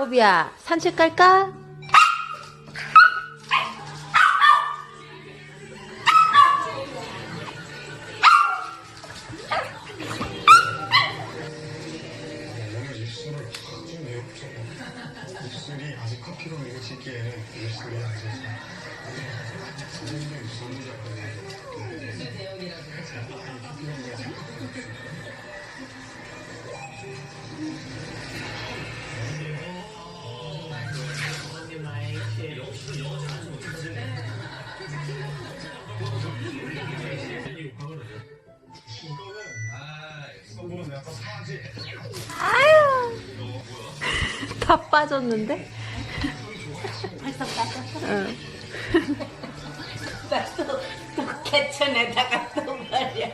호비야, 산책 갈까? 오늘 입술을 확 좀 내어붙여. 입술이 아직 커피로 이루어지기에는 입술이 아직 선생님의 입술이 아유, 다 빠졌는데? 벌써 빠졌어? 응. 또 개천에다가 또 말이야.